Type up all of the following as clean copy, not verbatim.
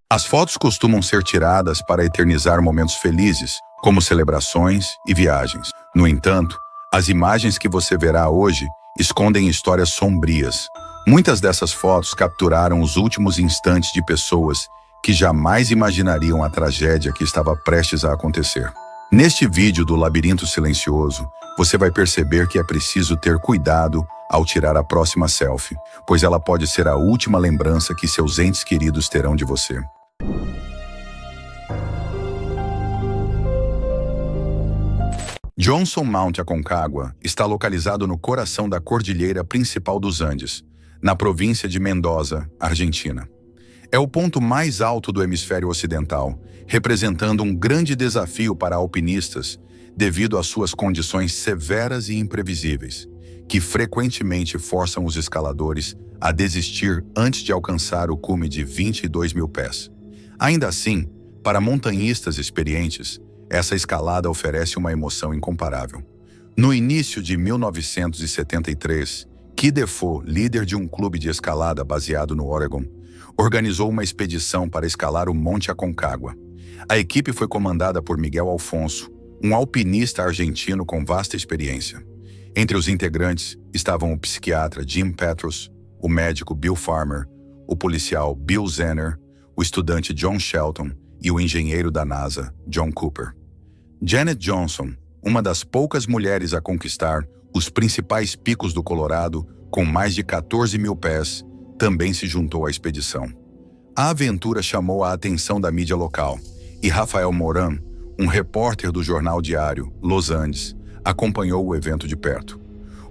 As fotos costumam ser tiradas para eternizar momentos felizes, como celebrações e viagens. No entanto, as imagens que você verá hoje escondem histórias sombrias. Muitas dessas fotos capturaram os últimos instantes de pessoas que jamais imaginariam a tragédia que estava prestes a acontecer. Neste vídeo do Labirinto Silencioso, você vai perceber que é preciso ter cuidado ao tirar a próxima selfie, pois ela pode ser a última lembrança que seus entes queridos terão de você. Johnson Mount Aconcagua está localizado no coração da cordilheira principal dos Andes, na província de Mendoza, Argentina. É o ponto mais alto do hemisfério ocidental, representando um grande desafio para alpinistas devido às suas condições severas e imprevisíveis, que frequentemente forçam os escaladores a desistir antes de alcançar o cume de 22 mil pés. Ainda assim, para montanhistas experientes, essa escalada oferece uma emoção incomparável. No início de 1973, Guy Defoe, líder de um clube de escalada baseado no Oregon, organizou uma expedição para escalar o Monte Aconcagua. A equipe foi comandada por Miguel Alfonso, um alpinista argentino com vasta experiência. Entre os integrantes estavam o psiquiatra Jim Petros, o médico Bill Farmer, o policial Bill Zenner, o estudante John Shelton e o engenheiro da NASA, John Cooper. Janet Johnson, uma das poucas mulheres a conquistar os principais picos do Colorado, com mais de 14 mil pés, também se juntou à expedição. A aventura chamou a atenção da mídia local, e Rafael Moran, um repórter do jornal diário Los Andes, acompanhou o evento de perto.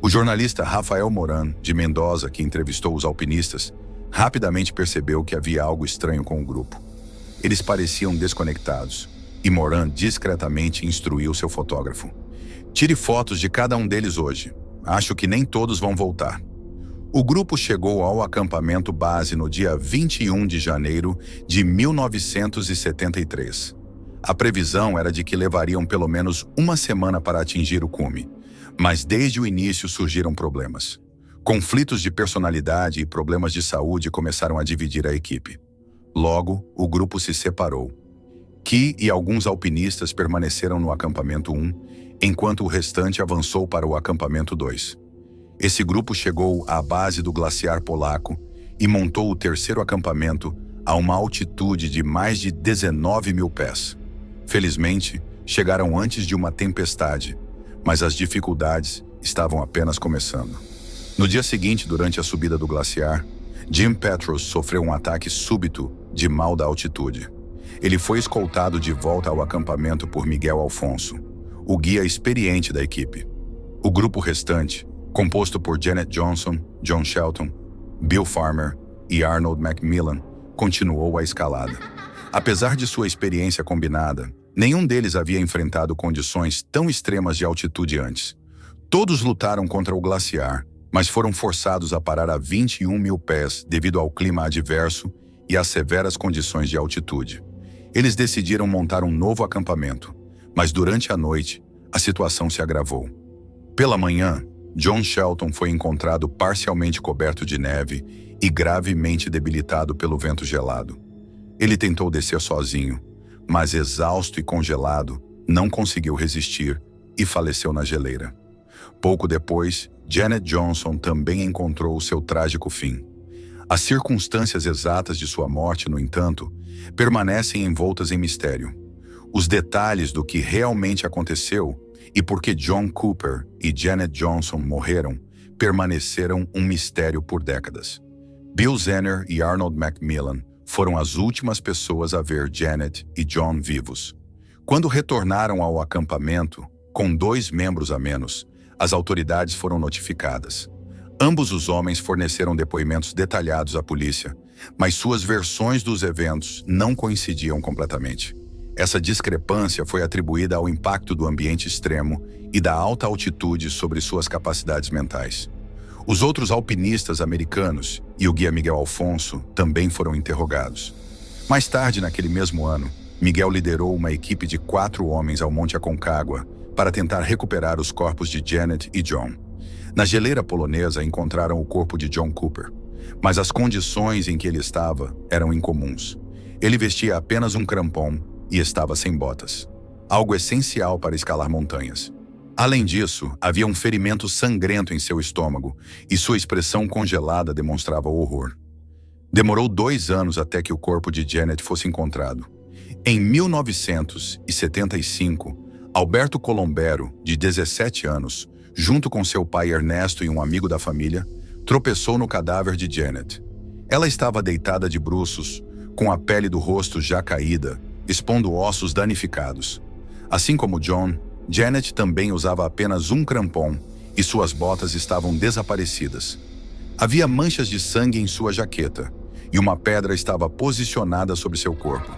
O jornalista Rafael Moran, de Mendoza, que entrevistou os alpinistas, rapidamente percebeu que havia algo estranho com o grupo. Eles pareciam desconectados, e Moran discretamente instruiu seu fotógrafo. Tire fotos de cada um deles hoje. Acho que nem todos vão voltar. O grupo chegou ao acampamento base no dia 21 de janeiro de 1973. A previsão era de que levariam pelo menos uma semana para atingir o cume, mas desde o início surgiram problemas. Conflitos de personalidade e problemas de saúde começaram a dividir a equipe. Logo, o grupo se separou. Guy e alguns alpinistas permaneceram no acampamento 1, enquanto o restante avançou para o acampamento 2. Esse grupo chegou à base do glaciar polaco e montou o terceiro acampamento a uma altitude de mais de 19 mil pés. Felizmente, chegaram antes de uma tempestade, mas as dificuldades estavam apenas começando. No dia seguinte, durante a subida do glaciar, Jim Petros sofreu um ataque súbito de mal da altitude. Ele foi escoltado de volta ao acampamento por Miguel Alfonso, o guia experiente da equipe. O grupo restante, composto por Janet Johnson, John Shelton, Bill Farmer e Arnold Macmillan, continuou a escalada. Apesar de sua experiência combinada, nenhum deles havia enfrentado condições tão extremas de altitude antes. Todos lutaram contra o glaciar, mas foram forçados a parar a 21 mil pés devido ao clima adverso e às severas condições de altitude. Eles decidiram montar um novo acampamento, mas durante a noite, a situação se agravou. Pela manhã, John Shelton foi encontrado parcialmente coberto de neve e gravemente debilitado pelo vento gelado. Ele tentou descer sozinho, mas exausto e congelado, não conseguiu resistir e faleceu na geleira. Pouco depois, Janet Johnson também encontrou o seu trágico fim. As circunstâncias exatas de sua morte, no entanto, permanecem envoltas em mistério. Os detalhes do que realmente aconteceu e por que John Cooper e Janet Johnson morreram permaneceram um mistério por décadas. Bill Zenner e Arnold Macmillan foram as últimas pessoas a ver Janet e John vivos. Quando retornaram ao acampamento, com 2 membros a menos, as autoridades foram notificadas. Ambos os homens forneceram depoimentos detalhados à polícia, mas suas versões dos eventos não coincidiam completamente. Essa discrepância foi atribuída ao impacto do ambiente extremo e da alta altitude sobre suas capacidades mentais. Os outros alpinistas americanos e o guia Miguel Alfonso também foram interrogados. Mais tarde, naquele mesmo ano, Miguel liderou uma equipe de 4 homens ao Monte Aconcagua para tentar recuperar os corpos de Janet e John. Na geleira polonesa encontraram o corpo de John Cooper, mas as condições em que ele estava eram incomuns. Ele vestia apenas um crampon e estava sem botas, algo essencial para escalar montanhas. Além disso, havia um ferimento sangrento em seu estômago e sua expressão congelada demonstrava horror. Demorou 2 anos até que o corpo de Janet fosse encontrado. Em 1975, Alberto Colombero, de 17 anos, junto com seu pai Ernesto e um amigo da família, tropeçou no cadáver de Janet. Ela estava deitada de bruços, com a pele do rosto já caída, expondo ossos danificados. Assim como John, Janet também usava apenas um crampon e suas botas estavam desaparecidas. Havia manchas de sangue em sua jaqueta e uma pedra estava posicionada sobre seu corpo.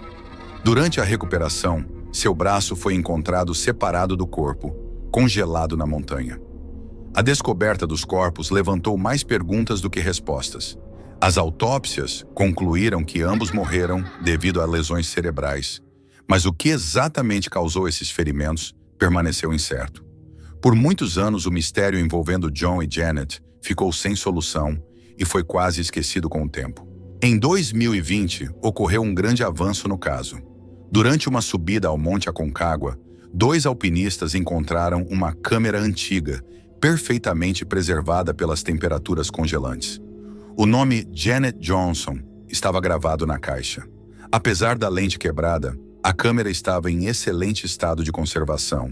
Durante a recuperação, seu braço foi encontrado separado do corpo, congelado na montanha. A descoberta dos corpos levantou mais perguntas do que respostas. As autópsias concluíram que ambos morreram devido a lesões cerebrais, mas o que exatamente causou esses ferimentos permaneceu incerto. Por muitos anos, o mistério envolvendo John e Janet ficou sem solução e foi quase esquecido com o tempo. Em 2020, ocorreu um grande avanço no caso. Durante uma subida ao Monte Aconcagua, 2 alpinistas encontraram uma câmera antiga, perfeitamente preservada pelas temperaturas congelantes. O nome Janet Johnson estava gravado na caixa. Apesar da lente quebrada, a câmera estava em excelente estado de conservação.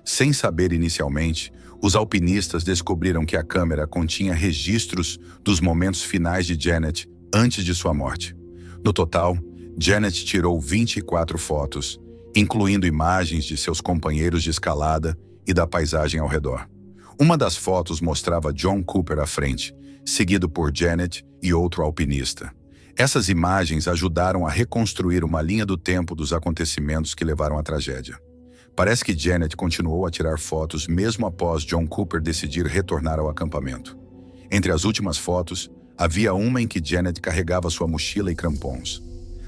Sem saber inicialmente, os alpinistas descobriram que a câmera continha registros dos momentos finais de Janet antes de sua morte. No total, Janet tirou 24 fotos, incluindo imagens de seus companheiros de escalada e da paisagem ao redor. Uma das fotos mostrava John Cooper à frente, seguido por Janet e outro alpinista. Essas imagens ajudaram a reconstruir uma linha do tempo dos acontecimentos que levaram à tragédia. Parece que Janet continuou a tirar fotos mesmo após John Cooper decidir retornar ao acampamento. Entre as últimas fotos, havia uma em que Janet carregava sua mochila e crampons.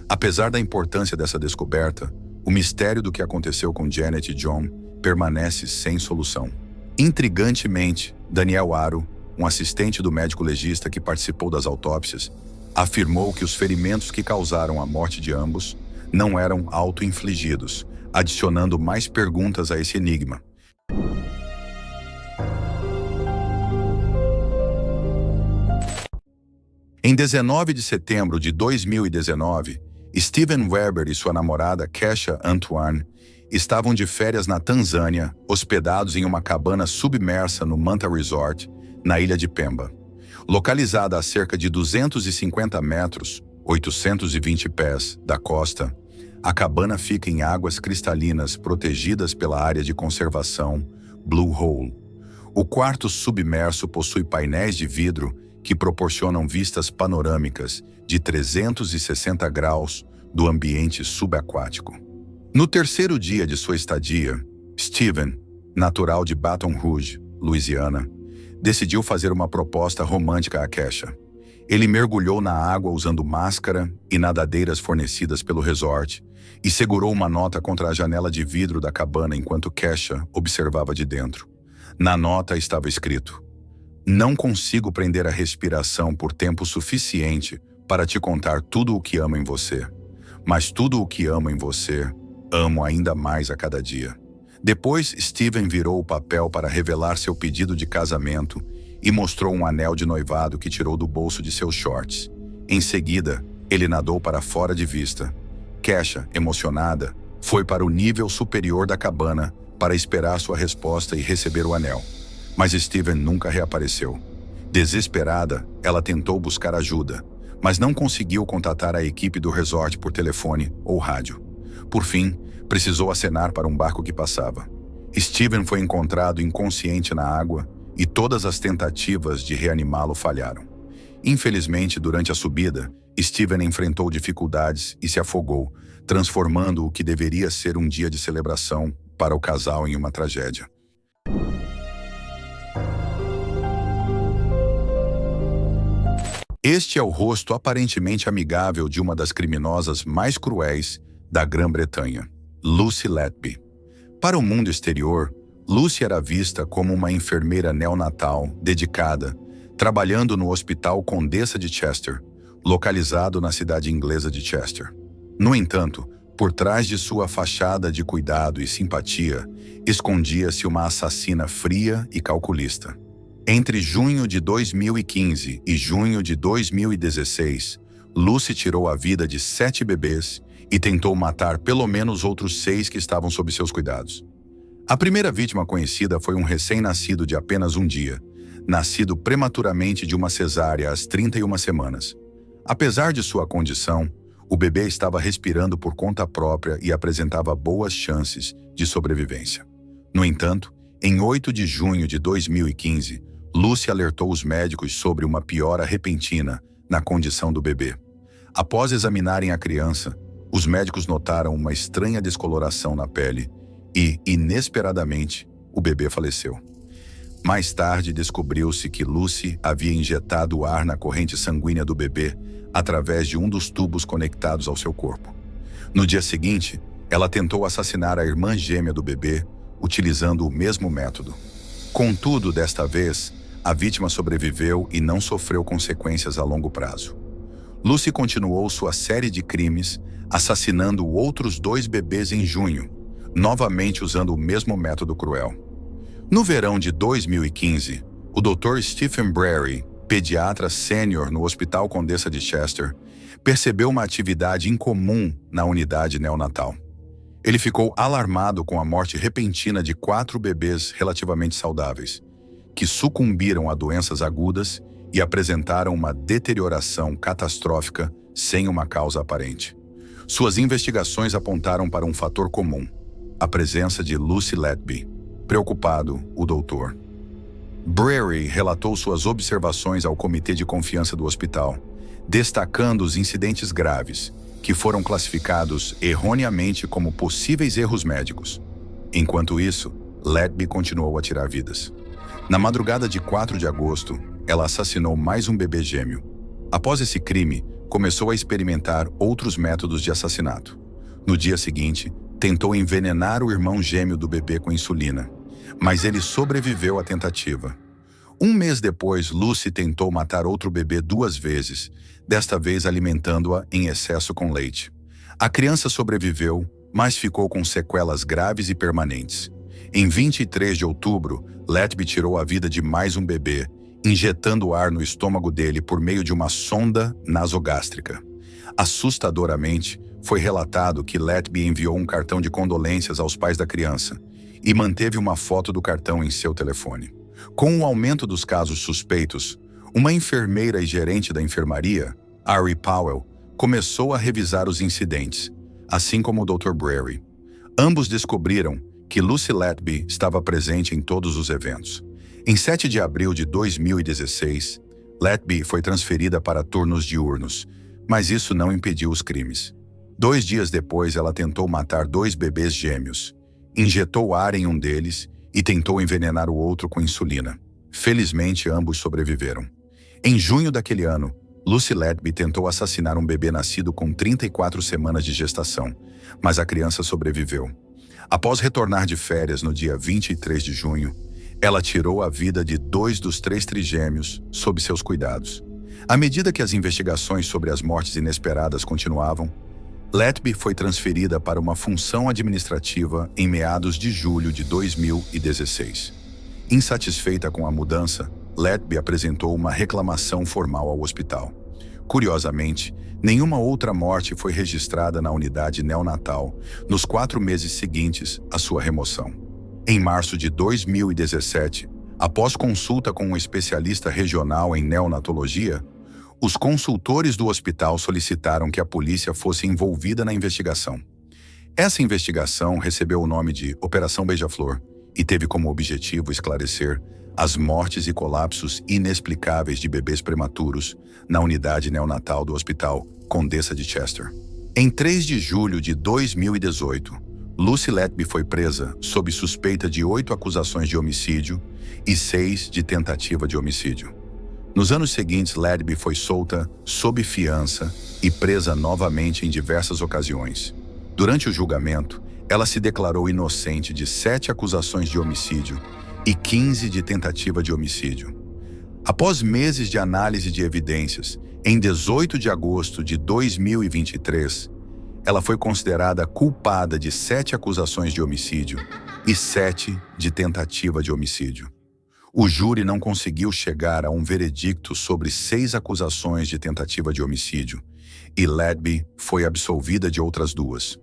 Apesar da importância dessa descoberta, o mistério do que aconteceu com Janet e John permanece sem solução. Intrigantemente, Daniel Aro, um assistente do médico legista que participou das autópsias, afirmou que os ferimentos que causaram a morte de ambos não eram auto-infligidos, adicionando mais perguntas a esse enigma. Em 19 de setembro de 2019, Steven Weber e sua namorada Kesha Antoine estavam de férias na Tanzânia, hospedados em uma cabana submersa no Manta Resort, na ilha de Pemba. Localizada a cerca de 250 metros, 820 pés, da costa, a cabana fica em águas cristalinas protegidas pela área de conservação Blue Hole. O quarto submerso possui painéis de vidro que proporcionam vistas panorâmicas de 360 graus do ambiente subaquático. No terceiro dia de sua estadia, Steven, natural de Baton Rouge, Louisiana, decidiu fazer uma proposta romântica a Kesha. Ele mergulhou na água usando máscara e nadadeiras fornecidas pelo resort e segurou uma nota contra a janela de vidro da cabana enquanto Kesha observava de dentro. Na nota estava escrito: "Não consigo prender a respiração por tempo suficiente para te contar tudo o que amo em você, mas tudo o que amo em você, amo ainda mais a cada dia." Depois, Steven virou o papel para revelar seu pedido de casamento e mostrou um anel de noivado que tirou do bolso de seus shorts. Em seguida, ele nadou para fora de vista. Kesha, emocionada, foi para o nível superior da cabana para esperar sua resposta e receber o anel. Mas Steven nunca reapareceu. Desesperada, ela tentou buscar ajuda, mas não conseguiu contatar a equipe do resort por telefone ou rádio. Por fim, precisou acenar para um barco que passava. Steven foi encontrado inconsciente na água e todas as tentativas de reanimá-lo falharam. Infelizmente, durante a subida, Steven enfrentou dificuldades e se afogou, transformando o que deveria ser um dia de celebração para o casal em uma tragédia. Este é o rosto aparentemente amigável de uma das criminosas mais cruéis da Grã-Bretanha, Lucy Letby. Para o mundo exterior, Lucy era vista como uma enfermeira neonatal dedicada, trabalhando no Hospital Condessa de Chester, localizado na cidade inglesa de Chester. No entanto, por trás de sua fachada de cuidado e simpatia, escondia-se uma assassina fria e calculista. Entre junho de 2015 e junho de 2016, Lucy tirou a vida de 7 bebês e tentou matar pelo menos outros 6 que estavam sob seus cuidados. A primeira vítima conhecida foi um recém-nascido de apenas um dia, nascido prematuramente de uma cesárea às 31 semanas. Apesar de sua condição, o bebê estava respirando por conta própria e apresentava boas chances de sobrevivência. No entanto, em 8 de junho de 2015, Lucy alertou os médicos sobre uma piora repentina na condição do bebê. Após examinarem a criança, os médicos notaram uma estranha descoloração na pele e, inesperadamente, o bebê faleceu. Mais tarde, descobriu-se que Lucy havia injetado ar na corrente sanguínea do bebê através de um dos tubos conectados ao seu corpo. No dia seguinte, ela tentou assassinar a irmã gêmea do bebê, utilizando o mesmo método. Contudo, desta vez, a vítima sobreviveu e não sofreu consequências a longo prazo. Lucy continuou sua série de crimes, assassinando outros 2 bebês em junho, novamente usando o mesmo método cruel. No verão de 2015, o Dr. Stephen Brary, pediatra sênior no Hospital Condessa de Chester, percebeu uma atividade incomum na unidade neonatal. Ele ficou alarmado com a morte repentina de 4 bebês relativamente saudáveis, que sucumbiram a doenças agudas e apresentaram uma deterioração catastrófica sem uma causa aparente. Suas investigações apontaram para um fator comum: a presença de Lucy Letby. Preocupado, o Dr. Brary relatou suas observações ao comitê de confiança do hospital, destacando os incidentes graves, que foram classificados erroneamente como possíveis erros médicos. Enquanto isso, Letby continuou a tirar vidas. Na madrugada de 4 de agosto, ela assassinou mais um bebê gêmeo. Após esse crime, começou a experimentar outros métodos de assassinato. No dia seguinte, tentou envenenar o irmão gêmeo do bebê com insulina, mas ele sobreviveu à tentativa. Um mês depois, Lucy tentou matar outro bebê 2 vezes, desta vez alimentando-a em excesso com leite. A criança sobreviveu, mas ficou com sequelas graves e permanentes. Em 23 de outubro, Letby tirou a vida de mais um bebê, injetando ar no estômago dele por meio de uma sonda nasogástrica. Assustadoramente, foi relatado que Letby enviou um cartão de condolências aos pais da criança e manteve uma foto do cartão em seu telefone. Com o aumento dos casos suspeitos, uma enfermeira e gerente da enfermaria, Ari Powell, começou a revisar os incidentes, assim como o Dr. Brary. Ambos descobriram que Lucy Letby estava presente em todos os eventos. Em 7 de abril de 2016, Letby foi transferida para turnos diurnos, mas isso não impediu os crimes. 2 dias depois, ela tentou matar 2 bebês gêmeos, injetou ar em um deles e tentou envenenar o outro com insulina. Felizmente, ambos sobreviveram. Em junho daquele ano, Lucy Letby tentou assassinar um bebê nascido com 34 semanas de gestação, mas a criança sobreviveu. Após retornar de férias no dia 23 de junho, ela tirou a vida de 2 dos 3 trigêmeos sob seus cuidados. À medida que as investigações sobre as mortes inesperadas continuavam, Letby foi transferida para uma função administrativa em meados de julho de 2016. Insatisfeita com a mudança, Letby apresentou uma reclamação formal ao hospital. Curiosamente, nenhuma outra morte foi registrada na unidade neonatal nos 4 meses seguintes à sua remoção. Em março de 2017, após consulta com um especialista regional em neonatologia, os consultores do hospital solicitaram que a polícia fosse envolvida na investigação. Essa investigação recebeu o nome de Operação Beija-Flor e teve como objetivo esclarecer as mortes e colapsos inexplicáveis de bebês prematuros na unidade neonatal do Hospital Condessa de Chester. Em 3 de julho de 2018, Lucy Letby foi presa sob suspeita de 8 acusações de homicídio e 6 de tentativa de homicídio. Nos anos seguintes, Letby foi solta sob fiança e presa novamente em diversas ocasiões. Durante o julgamento, ela se declarou inocente de 7 acusações de homicídio e 15 de tentativa de homicídio. Após meses de análise de evidências, em 18 de agosto de 2023, ela foi considerada culpada de 7 acusações de homicídio e 7 de tentativa de homicídio. O júri não conseguiu chegar a um veredicto sobre 6 acusações de tentativa de homicídio, e Ledby foi absolvida de outras 2.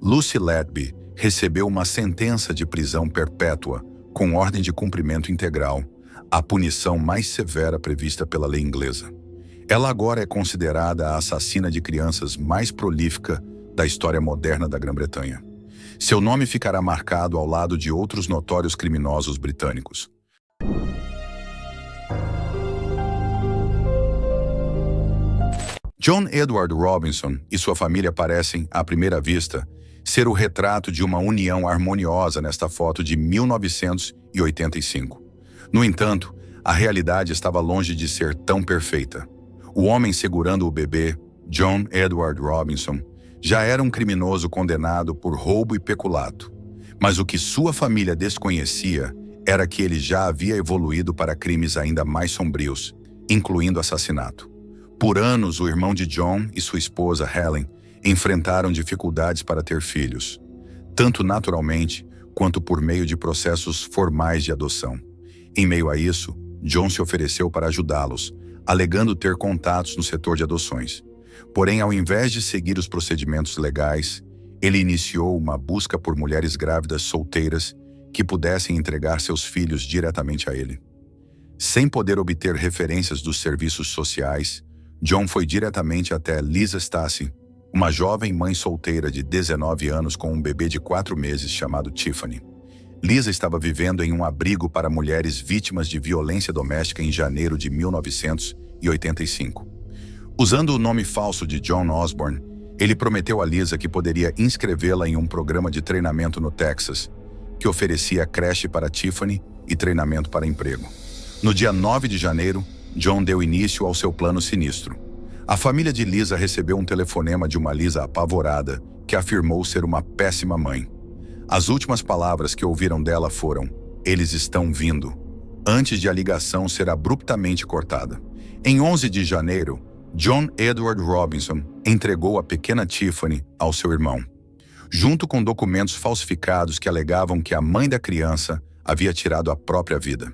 Lucy Ledby recebeu uma sentença de prisão perpétua com ordem de cumprimento integral, a punição mais severa prevista pela lei inglesa. Ela agora é considerada a assassina de crianças mais prolífica da história moderna da Grã-Bretanha. Seu nome ficará marcado ao lado de outros notórios criminosos britânicos. John Edward Robinson e sua família parecem, à primeira vista, ser o retrato de uma união harmoniosa nesta foto de 1985. No entanto, a realidade estava longe de ser tão perfeita. O homem segurando o bebê, John Edward Robinson, já era um criminoso condenado por roubo e peculato. Mas o que sua família desconhecia era que ele já havia evoluído para crimes ainda mais sombrios, incluindo assassinato. Por anos, o irmão de John e sua esposa, Helen, enfrentaram dificuldades para ter filhos, tanto naturalmente quanto por meio de processos formais de adoção. Em meio a isso, John se ofereceu para ajudá-los, alegando ter contatos no setor de adoções. Porém, ao invés de seguir os procedimentos legais, ele iniciou uma busca por mulheres grávidas solteiras que pudessem entregar seus filhos diretamente a ele. Sem poder obter referências dos serviços sociais, John foi diretamente até Lisa Stasi, uma jovem mãe solteira de 19 anos com um bebê de 4 meses chamado Tiffany. Lisa estava vivendo em um abrigo para mulheres vítimas de violência doméstica em janeiro de 1985. Usando o nome falso de John Osborne, ele prometeu a Lisa que poderia inscrevê-la em um programa de treinamento no Texas, que oferecia creche para Tiffany e treinamento para emprego. No dia 9 de janeiro, John deu início ao seu plano sinistro. A família de Lisa recebeu um telefonema de uma Lisa apavorada, que afirmou ser uma péssima mãe. As últimas palavras que ouviram dela foram: "Eles estão vindo", antes de a ligação ser abruptamente cortada. Em 11 de janeiro, John Edward Robinson entregou a pequena Tiffany ao seu irmão, junto com documentos falsificados que alegavam que a mãe da criança havia tirado a própria vida.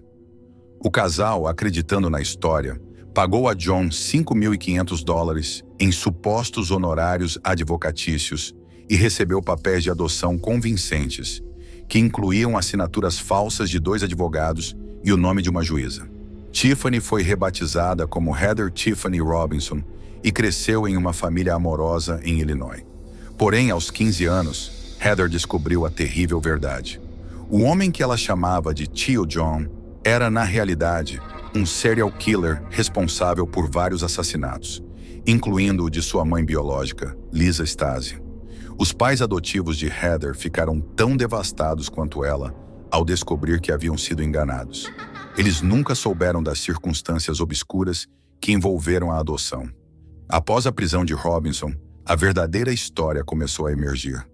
O casal, acreditando na história, pagou a John $5.500 em supostos honorários advocatícios e recebeu papéis de adoção convincentes, que incluíam assinaturas falsas de 2 advogados e o nome de uma juíza. Tiffany foi rebatizada como Heather Tiffany Robinson e cresceu em uma família amorosa em Illinois. Porém, aos 15 anos, Heather descobriu a terrível verdade. O homem que ela chamava de Tio John era, na realidade, um serial killer responsável por vários assassinatos, incluindo o de sua mãe biológica, Lisa Stasi. Os pais adotivos de Heather ficaram tão devastados quanto ela ao descobrir que haviam sido enganados. Eles nunca souberam das circunstâncias obscuras que envolveram a adoção. Após a prisão de Robinson, a verdadeira história começou a emergir.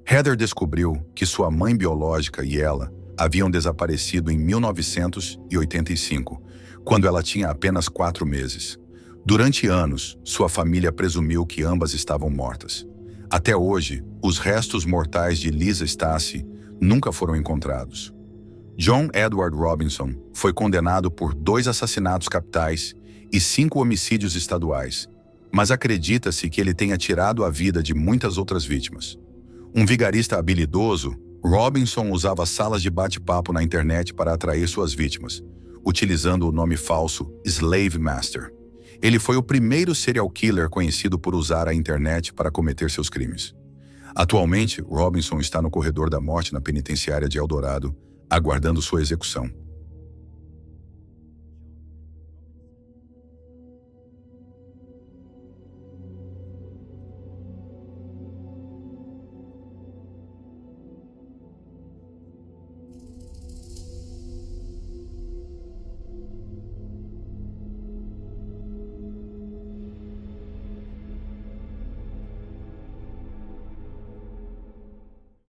Heather descobriu que sua mãe biológica e ela haviam desaparecido em 1985, quando ela tinha apenas 4 meses. Durante anos, sua família presumiu que ambas estavam mortas. Até hoje, os restos mortais de Lisa Stasi nunca foram encontrados. John Edward Robinson foi condenado por 2 assassinatos capitais e 5 homicídios estaduais, mas acredita-se que ele tenha tirado a vida de muitas outras vítimas. Um vigarista habilidoso, Robinson usava salas de bate-papo na internet para atrair suas vítimas, utilizando o nome falso Slave Master. Ele foi o primeiro serial killer conhecido por usar a internet para cometer seus crimes. Atualmente, Robinson está no corredor da morte na penitenciária de Eldorado, aguardando sua execução.